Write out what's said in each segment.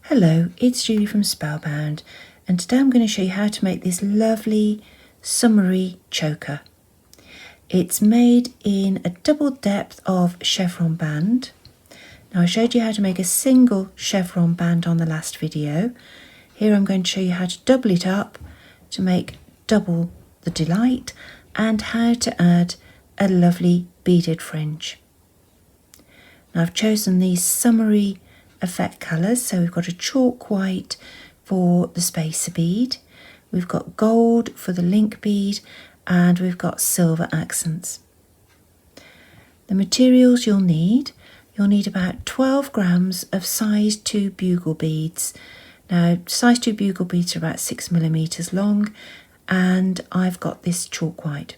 Hello, it's Julie from Spellbound, and today I'm going to show you how to make this lovely summery choker. It's made in a double depth of chevron band. Now I showed you how to make a single chevron band on the last video. Here I'm going to show you how to double it up to make double the delight and how to add a lovely beaded fringe. Now I've chosen these summery effect colours, so we've got a chalk white for the spacer bead, we've got gold for the link bead, and we've got silver accents. The materials you'll need about 12 grams of size 2 bugle beads. Now size 2 bugle beads are about 6mm long, and I've got this chalk white.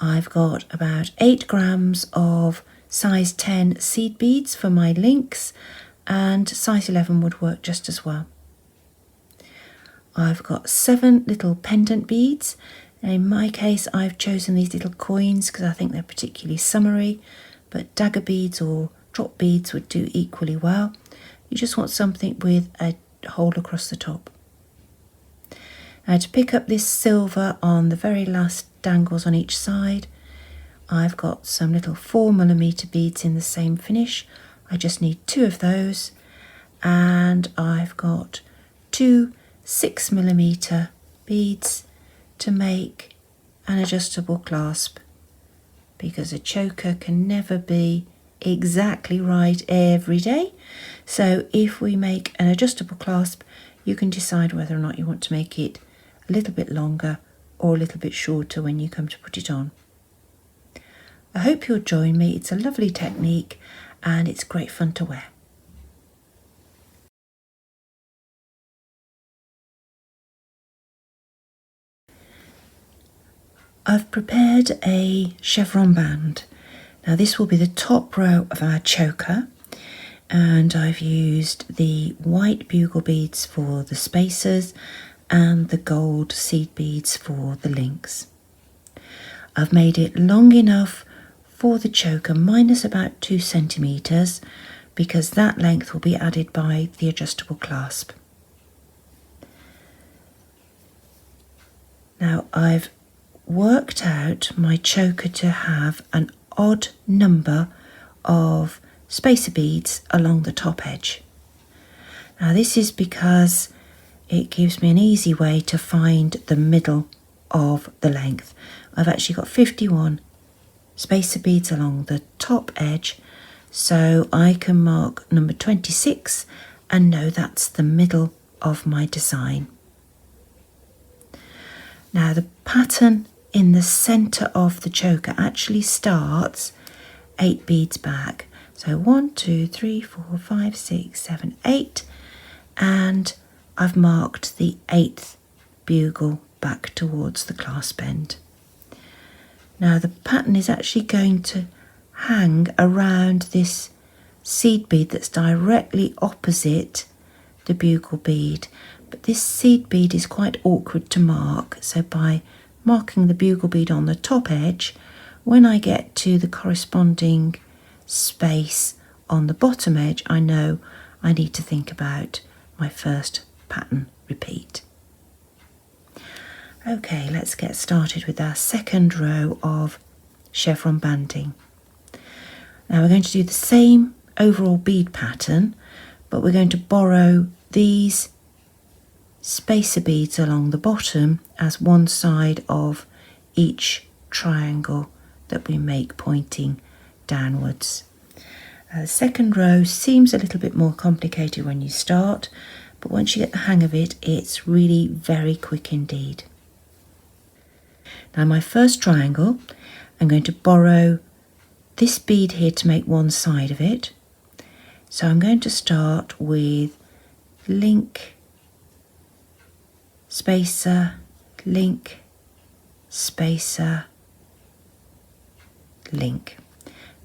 I've got about 8 grams of size 10 seed beads for my links, and size 11 would work just as well. I've got 7 little pendant beads. In my case I've chosen these little coins because I think they're particularly summery, but dagger beads or drop beads would do equally well. You just want something with a hole across the top. Now to pick up this silver on the very last dangles on each side, I've got some little 4mm beads in the same finish. I just need 2 of those, and I've got 2 6mm beads to make an adjustable clasp, because a choker can never be exactly right every day. So if we make an adjustable clasp, you can decide whether or not you want to make it a little bit longer or a little bit shorter when you come to put it on. I hope you'll join me. It's a lovely technique and it's great fun to wear. I've prepared a chevron band. Now this will be the top row of our choker, and I've used the white bugle beads for the spacers and the gold seed beads for the links. I've made it long enough for the choker minus about 2 centimetres, because that length will be added by the adjustable clasp. Now I've worked out my choker to have an odd number of spacer beads along the top edge. Now this is because it gives me an easy way to find the middle of the length. I've actually got 51 spacer beads along the top edge, so I can mark number 26 and know that's the middle of my design. Now the pattern in the centre of the choker actually starts 8 beads back, so 1, 2, 3, 4, 5, 6, 7, 8, and I've marked the 8th bugle back towards the clasp end. Now the pattern is actually going to hang around this seed bead that's directly opposite the bugle bead, but this seed bead is quite awkward to mark, so by marking the bugle bead on the top edge, when I get to the corresponding space on the bottom edge, I know I need to think about my first pattern repeat. Okay, let's get started with our second row of chevron banding. Now we're going to do the same overall bead pattern, but we're going to borrow these spacer beads along the bottom as one side of each triangle that we make pointing downwards. The second row seems a little bit more complicated when you start, but once you get the hang of it, it's really very quick indeed. Now my first triangle, I'm going to borrow this bead here to make one side of it. So I'm going to start with link, spacer, link, spacer, link.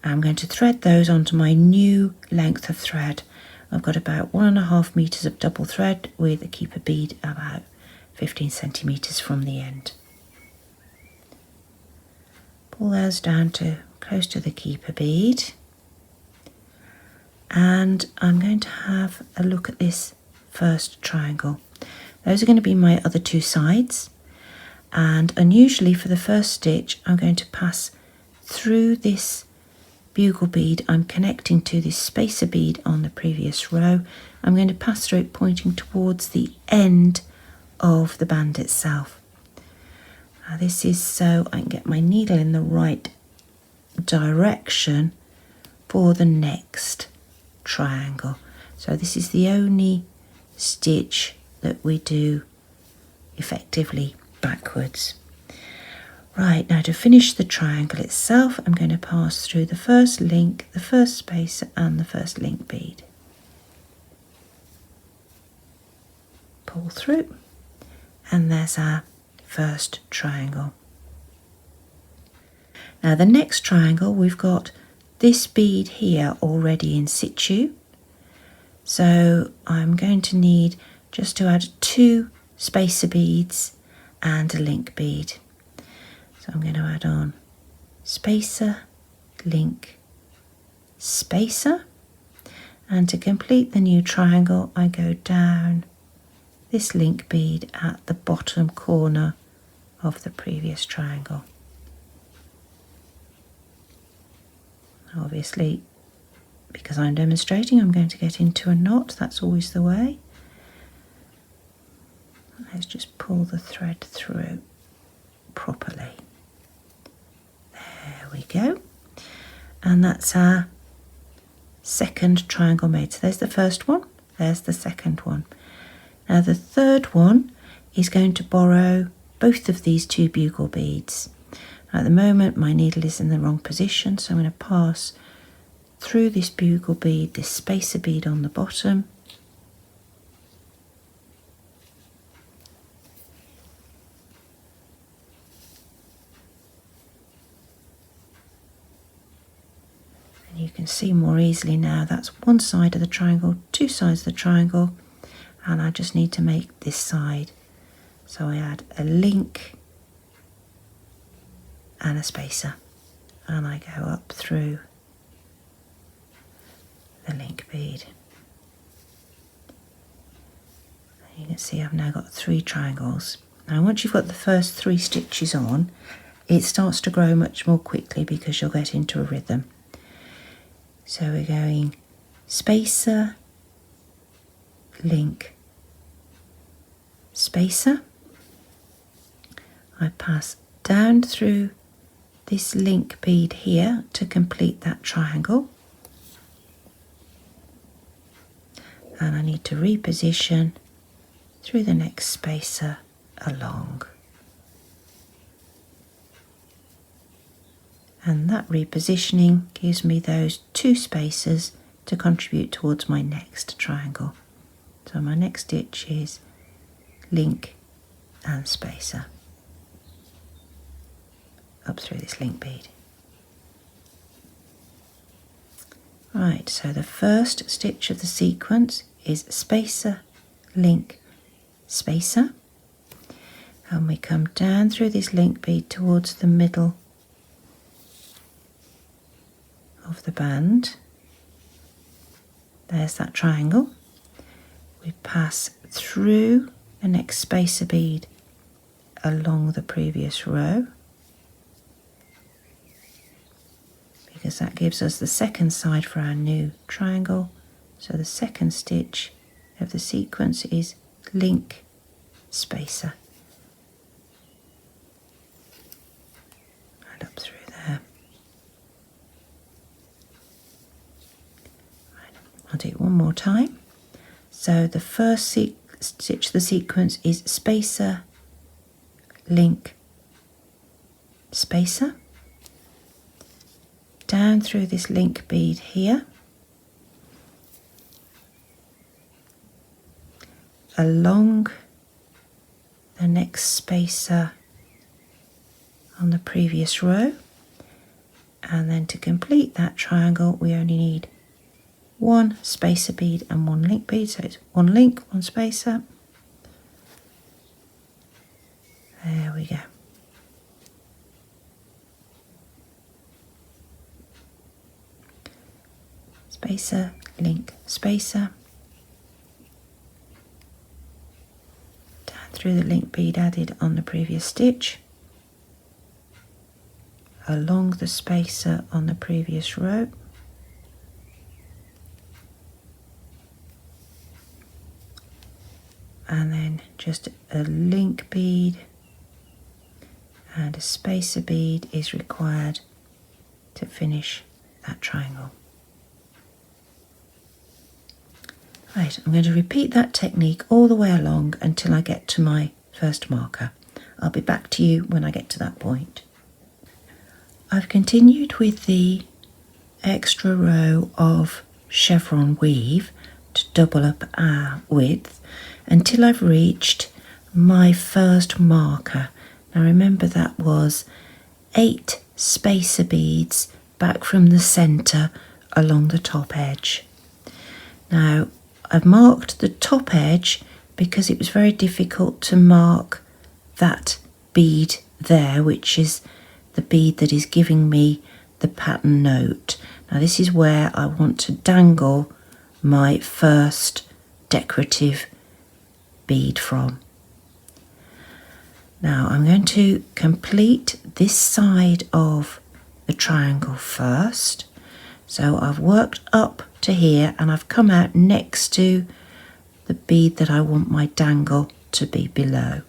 I'm going to thread those onto my new length of thread. I've got about 1.5 meters of double thread with a keeper bead about 15 centimeters from the end. Pull those down to close to the keeper bead, and I'm going to have a look at this first triangle. Those are going to be my other two sides, and unusually for the first stitch I'm going to pass through this bugle bead I'm connecting to this spacer bead on the previous row. I'm going to pass through it pointing towards the end of the band itself. Now this is so I can get my needle in the right direction for the next triangle. So this is the only stitch that we do effectively backwards. Right, now to finish the triangle itself, I'm going to pass through the first link, the first spacer and the first link bead. Pull through, and there's our first triangle. Now the next triangle, we've got this bead here already in situ, so I'm going to need just to add 2 spacer beads and a link bead. So I'm going to add on spacer, link, spacer, and to complete the new triangle I go down this link bead at the bottom corner of the previous triangle. Obviously, because I'm demonstrating, I'm going to get into a knot. That's always the way. Let's just pull the thread through properly. There we go. And that's our second triangle made. So there's the first one, there's the second one. Now the third one is going to borrow both of these 2 bugle beads. At the moment my needle is in the wrong position, so I'm going to pass through this bugle bead, this spacer bead on the bottom, and you can see more easily now that's one side of the triangle, 2 sides of the triangle, and I just need to make this side. So I add a link and a spacer, and I go up through the link bead. And you can see I've now got 3 triangles. Now once you've got the first 3 stitches on, it starts to grow much more quickly because you'll get into a rhythm. So we're going spacer, link, spacer. I pass down through this link bead here to complete that triangle, and I need to reposition through the next spacer along, and that repositioning gives me those 2 spacers to contribute towards my next triangle. So my next stitch is link and spacer up through this link bead. Right, so the first stitch of the sequence is spacer, link, spacer, and we come down through this link bead towards the middle of the band. There's that triangle. We pass through the next spacer bead along the previous row, because that gives us the second side for our new triangle. So the second stitch of the sequence is link, spacer, and up through there. Right, I'll do it one more time. So the first stitch of the sequence is spacer, link, spacer, down through this link bead here, along the next spacer on the previous row, and then to complete that triangle we only need 1 spacer bead and 1 link bead, so it's 1 link, 1 spacer. There we go. Spacer, link spacer, down through the link bead added on the previous stitch, along the spacer on the previous row, and then just a link bead and a spacer bead is required to finish that triangle. Right, I'm going to repeat that technique all the way along until I get to my first marker. I'll be back to you when I get to that point. I've continued with the extra row of chevron weave to double up our width until I've reached my first marker. Now remember, that was 8 spacer beads back from the centre along the top edge. Now I've marked the top edge because it was very difficult to mark that bead there, which is the bead that is giving me the pattern note. Now this is where I want to dangle my first decorative bead from. Now I'm going to complete this side of the triangle first. So I've worked up to here and I've come out next to the bead that I want my dangle to be below.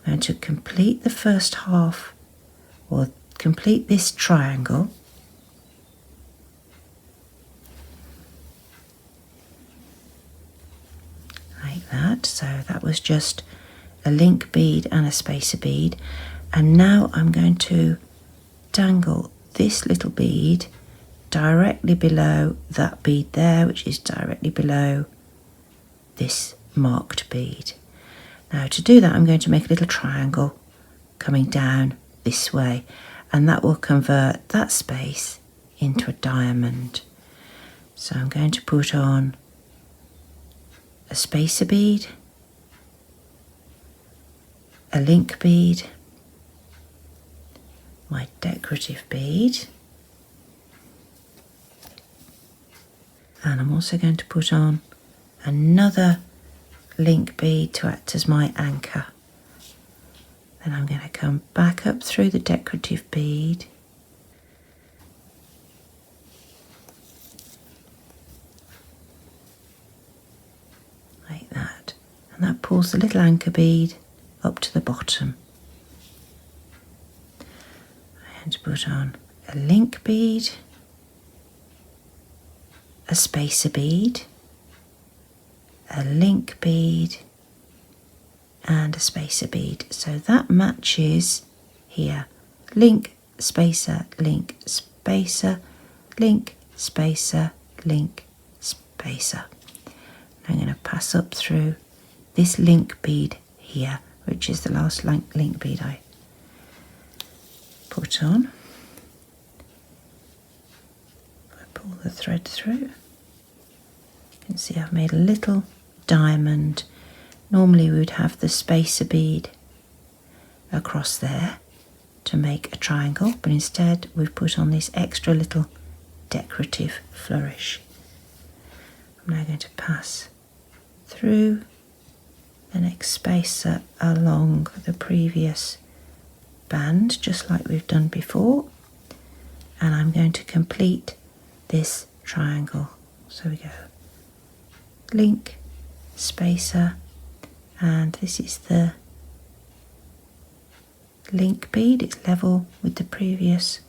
I'm going to complete the first half, or complete this triangle. Like that. So that was just a link bead and a spacer bead, and now I'm going to dangle this little bead directly below that bead there, which is directly below this marked bead. Now to do that, I'm going to make a little triangle coming down this way, and that will convert that space into a diamond. So I'm going to put on a spacer bead, a link bead, my decorative bead, and I'm also going to put on another link bead to act as my anchor. Then I'm going to come back up through the decorative bead, like that, and that pulls the little anchor bead up to the bottom. I'm going to put on a link bead, a spacer bead, a link bead, and a spacer bead. So that matches here. Link, spacer, link, spacer, link, spacer, link, spacer. I'm going to pass up through this link bead here, which is the last link bead I put on. I pull the thread through. You can see I've made a little diamond. Normally we would have the spacer bead across there to make a triangle, but instead we've put on this extra little decorative flourish. I'm now going to pass through the next spacer along the previous band, just like we've done before, and I'm going to complete this triangle. So we go link, spacer, and this is the link bead. It's level with the previous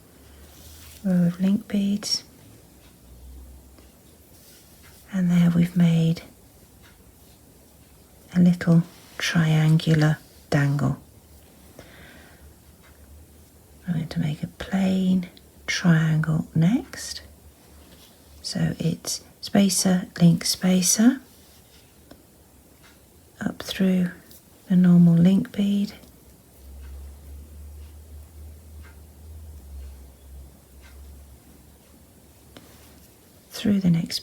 row of link beads, and there we've made a little triangular dangle. I'm going to make a plain triangle next. So it's spacer, link, spacer, up through the normal link bead, through the next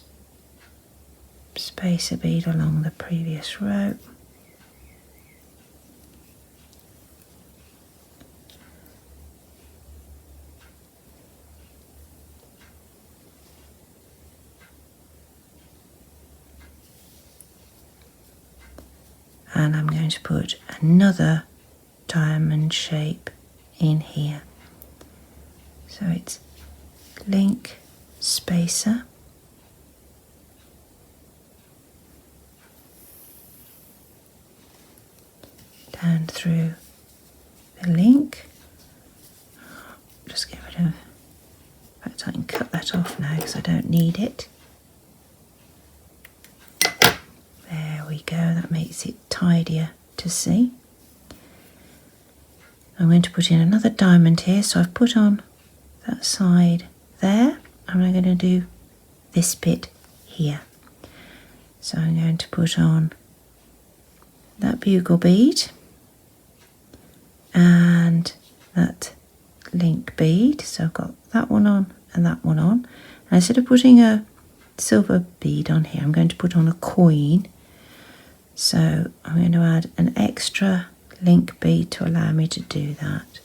spacer bead along the previous row, and I'm going to put another diamond shape in here. So it's link spacer, down through the link. Just get rid of, in fact I can cut that off now because I don't need it. There we go, that makes it tidier to see. I'm going to put in another diamond here, so I've put on that side there, and I'm going to do this bit here. So I'm going to put on that bugle bead and that link bead. So I've got that one on and that one on. And instead of putting a silver bead on here, I'm going to put on a coin. So I'm going to add an extra link bead to allow me to do that.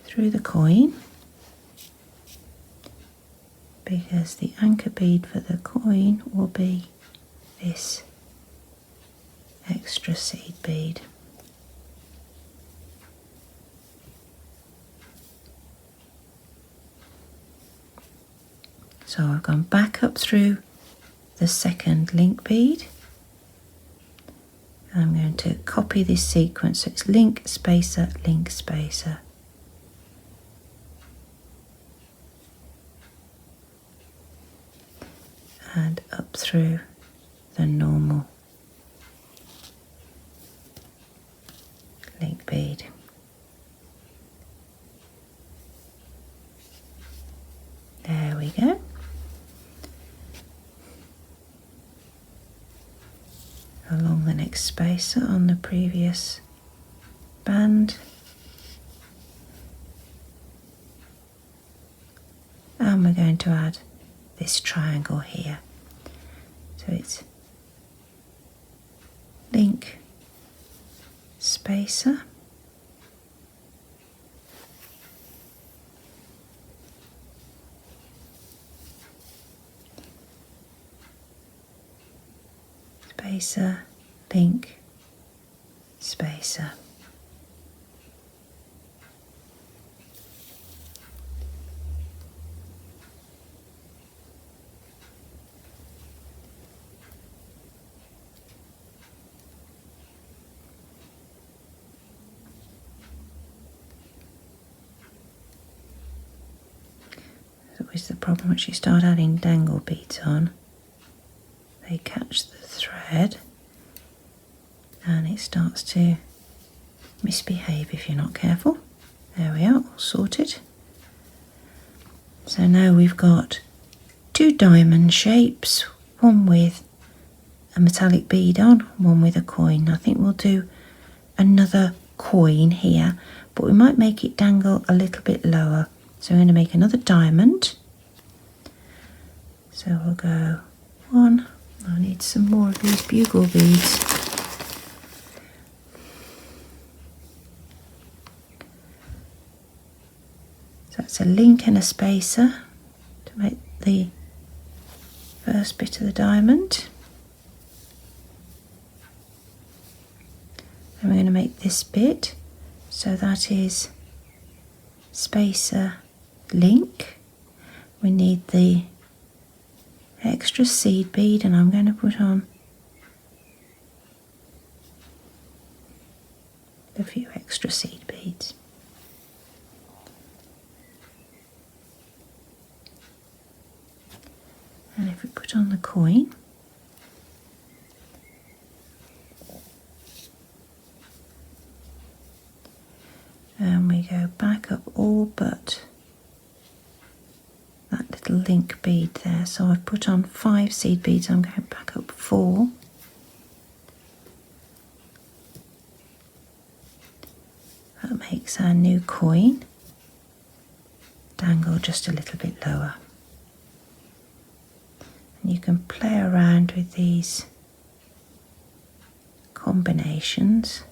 Through the coin, because the anchor bead for the coin will be this extra seed bead. So I've gone back up through the second link bead. I'm going to copy this sequence, so it's link spacer, link spacer. And up through the normal link bead. There we go. Along the next spacer on the previous band. And we're going to add this triangle here. So it's link spacer, spacer, link, spacer. Always the problem once you start adding dangle beads on, they catch the thread and it starts to misbehave if you're not careful. There we are, all sorted. So now we've got two diamond shapes, one with a metallic bead on, one with a coin. I think we'll do another coin here, but we might make it dangle a little bit lower. So I'm going to make another diamond. So we'll go one. I need some more of these bugle beads. So that's a link and a spacer to make the first bit of the diamond. And we're going to make this bit, so that is spacer, link. We need the extra seed bead, and I'm going to put on a few extra seed beads. And if we put on the coin, and we go back up all but that little link bead there. So I've put on 5 seed beads, I'm going back up 4. That makes our new coin dangle just a little bit lower. And you can play around with these combinations.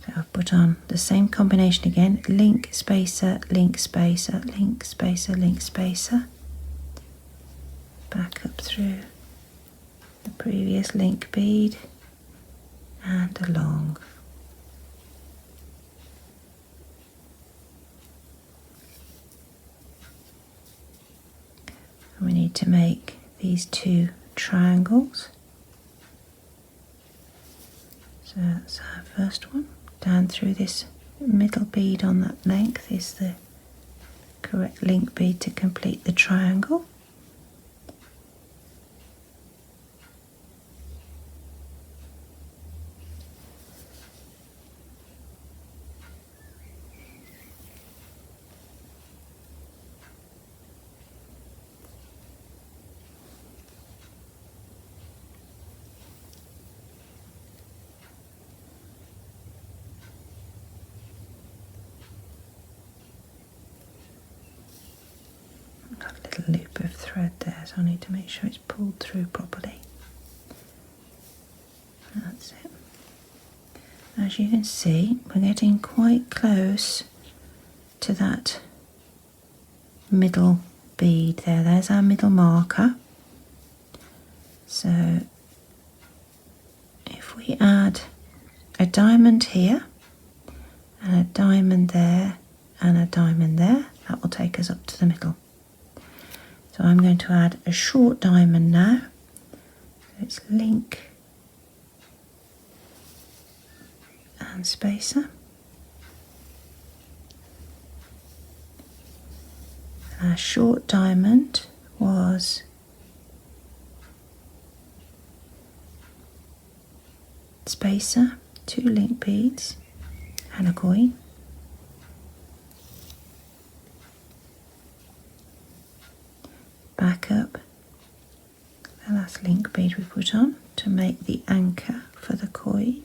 So I've put on the same combination again, link, spacer, link, spacer, link, spacer, link, spacer. Back up up through the previous link bead and along. And we need to make these 2 triangles. So that's our first one. Down through this middle bead on that length is the correct link bead to complete the triangle. Got a little loop of thread there, so I need to make sure it's pulled through properly. That's it. As you can see, we're getting quite close to that middle bead there. There's our middle marker. So if we add a diamond here and a diamond there and a diamond there, that will take us up to the middle. So I'm going to add a short diamond now. It's link and spacer. And our short diamond was spacer, 2 link beads and a coin. Back up the last link bead we put on to make the anchor for the coin.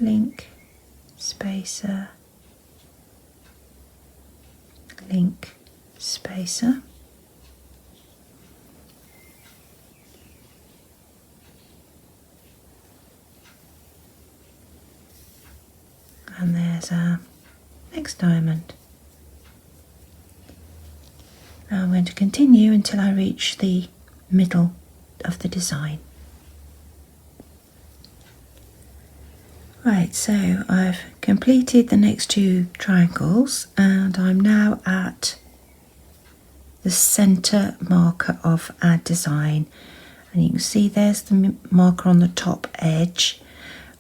Link, spacer, link, spacer. And there's our next diamond. Now I'm going to continue until I reach the middle of the design. Right, so I've completed the next 2 triangles and I'm now at the centre marker of our design. And you can see there's the marker on the top edge,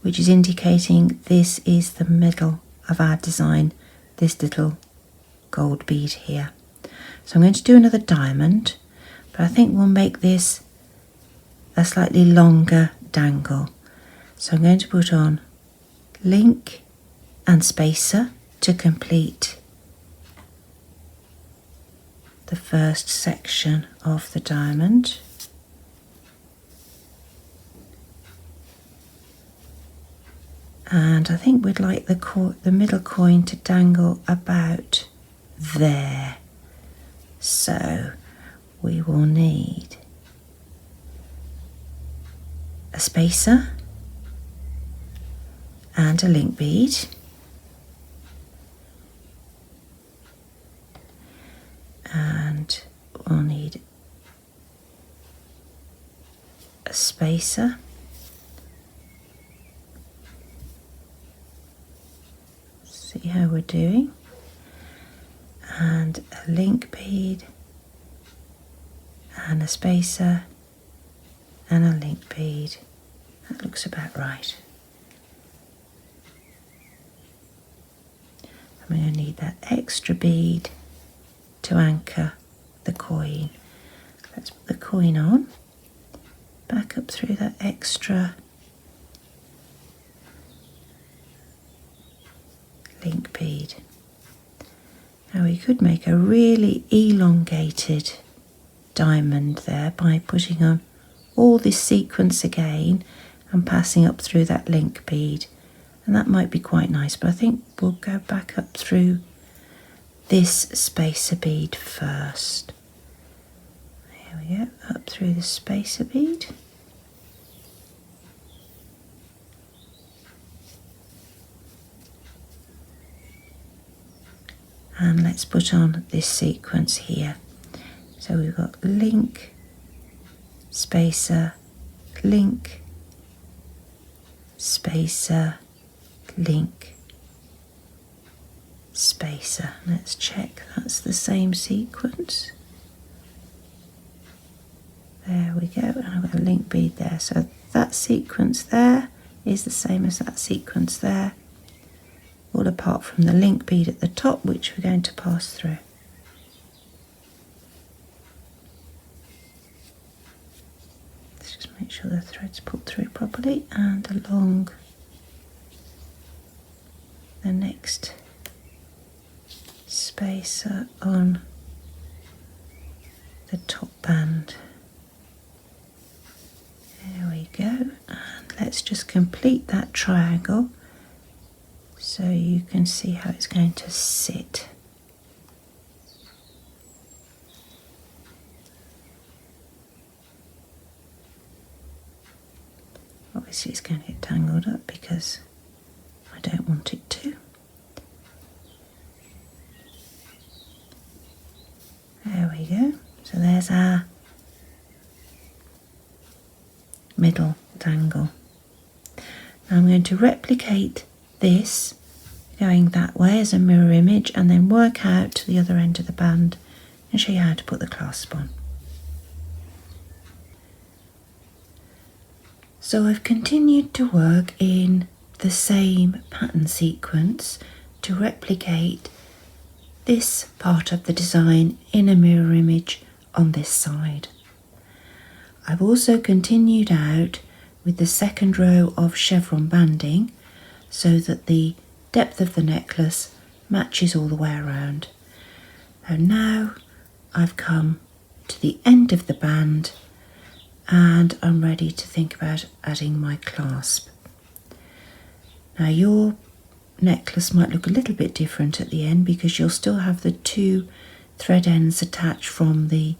which is indicating this is the middle of our design, this little gold bead here. So I'm going to do another diamond, but I think we'll make this a slightly longer dangle. So I'm going to put on link and spacer to complete the first section of the diamond. And I think we'd like the middle coin to dangle about there. So we will need a spacer and a link bead, and we'll need a spacer see how we're doing, and a link bead and a spacer and a link bead. That looks about right. I'm going to need that extra bead to anchor the coin. Let's put the coin on, back up through that extra link bead. Now we could make a really elongated diamond there by putting on all this sequence again and passing up through that link bead, and that might be quite nice, but I think we'll go back up through this spacer bead first. Here we go, up through the spacer bead. And let's put on this sequence here. So we've got link, spacer, link, spacer, link, spacer. Let's check that's the same sequence. There we go, and I've got a link bead there. So that sequence there is the same as that sequence there, all apart from the link bead at the top, which we're going to pass through. Let's just make sure the thread's pulled through properly, and along the next spacer on the top band. There we go, and let's just complete that triangle so you can see how it's going to sit. Obviously it's going to get tangled up because I don't want it to. There we go, so there's our middle dangle. Now I'm going to replicate this going that way as a mirror image and then work out to the other end of the band and show you how to put the clasp on. So I've continued to work in the same pattern sequence to replicate this part of the design in a mirror image on this side. I've also continued out with the second row of chevron banding so that the depth of the necklace matches all the way around. And now I've come to the end of the band and I'm ready to think about adding my clasp. Now your necklace might look a little bit different at the end because you'll still have the two thread ends attached from the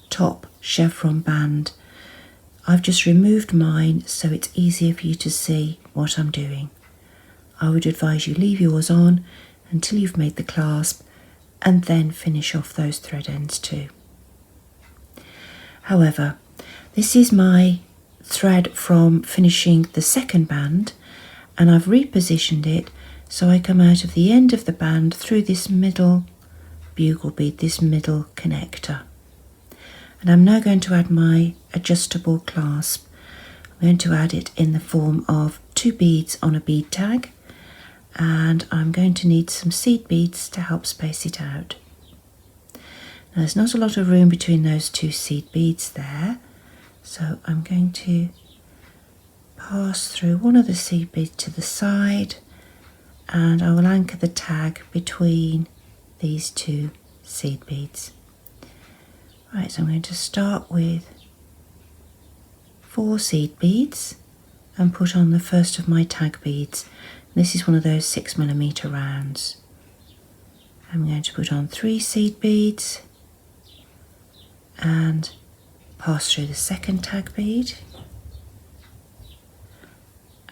top chevron band. I've just removed mine so it's easier for you to see what I'm doing. I would advise you leave yours on until you've made the clasp and then finish off those thread ends too. However, this is my thread from finishing the second band and I've repositioned it so I come out of the end of the band through this middle bugle bead, this middle connector. And I'm now going to add my adjustable clasp. I'm going to add it in the form of 2 beads on a bead tag, and I'm going to need some seed beads to help space it out. Now there's not a lot of room between those 2 seed beads there, so I'm going to pass through one of the seed beads to the side and I will anchor the tag between these 2 seed beads. Right, so I'm going to start with 4 seed beads and put on the first of my tag beads. This is one of those 6mm rounds. I'm going to put on 3 seed beads and pass through the second tag bead,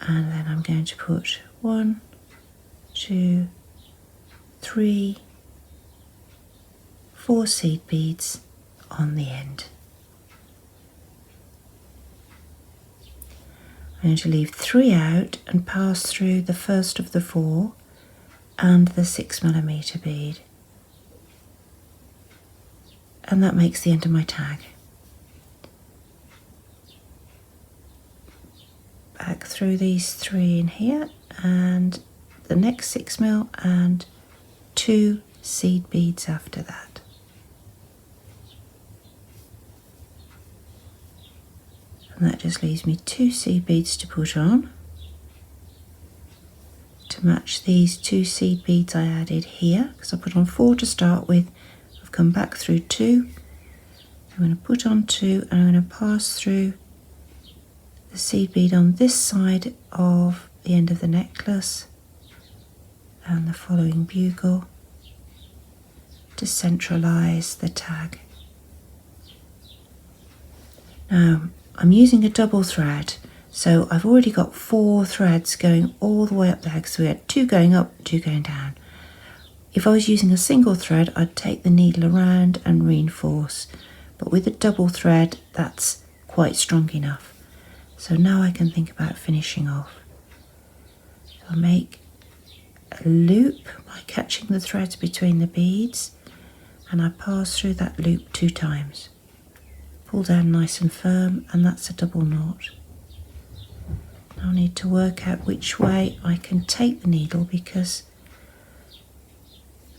and then I'm going to put 1, 2, 3, 4 seed beads on the end. I'm going to leave 3 out and pass through the first of the 4 and the 6mm bead, and that makes the end of my tag. Back through these 3 in here and the next 6mm and 2 seed beads after that. And that just leaves me 2 seed beads to put on to match these 2 seed beads I added here, because I put on 4 to start with. I've come back through 2. I'm going to put on 2 and I'm going to pass through the seed bead on this side of the end of the necklace and the following bugle to centralize the tag. Now I'm using a double thread, so I've already got 4 threads going all the way up there, because we had 2 going up, 2 going down. If I was using a single thread, I'd take the needle around and reinforce, but with a double thread that's quite strong enough. So now I can think about finishing off. So I'll make a loop by catching the threads between the beads, and I pass through that loop 2 times. Pull down nice and firm, and that's a double knot. Now I need to work out which way I can take the needle, because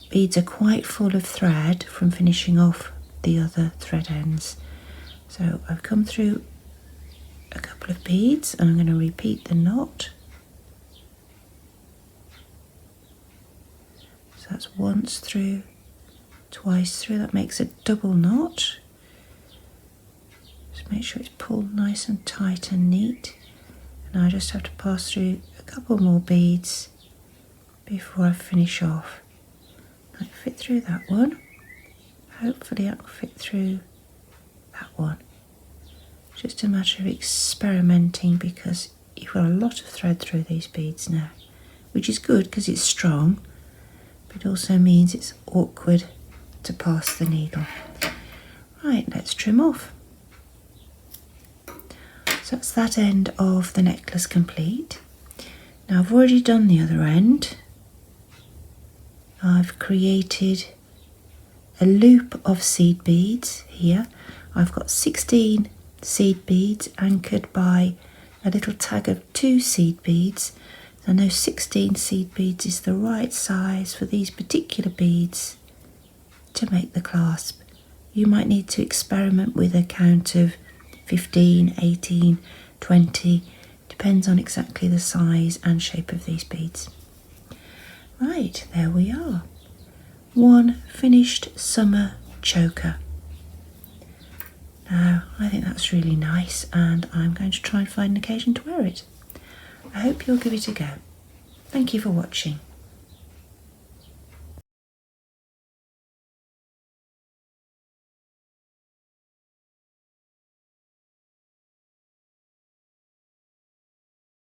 beads are quite full of thread from finishing off the other thread ends. So I've come through a couple of beads and I'm going to repeat the knot. So that's once through, twice through, that makes a double knot. Just make sure it's pulled nice and tight and neat. And I just have to pass through a couple more beads before I finish off. I fit through that one. Hopefully I'll fit through that one. Just a matter of experimenting, because you've got a lot of thread through these beads now, which is good because it's strong, but it also means it's awkward to pass the needle. Right, let's trim off. So that's that end of the necklace complete. Now I've already done the other end. I've created a loop of seed beads here. I've got 16 seed beads anchored by a little tag of 2 seed beads, and those 16 seed beads is the right size for these particular beads to make the clasp. You might need to experiment with a count of 15, 18, 20, depends on exactly the size and shape of these beads. Right, there we are. One finished summer choker. Now, I think that's really nice, and I'm going to try and find an occasion to wear it. I hope you'll give it a go. Thank you for watching.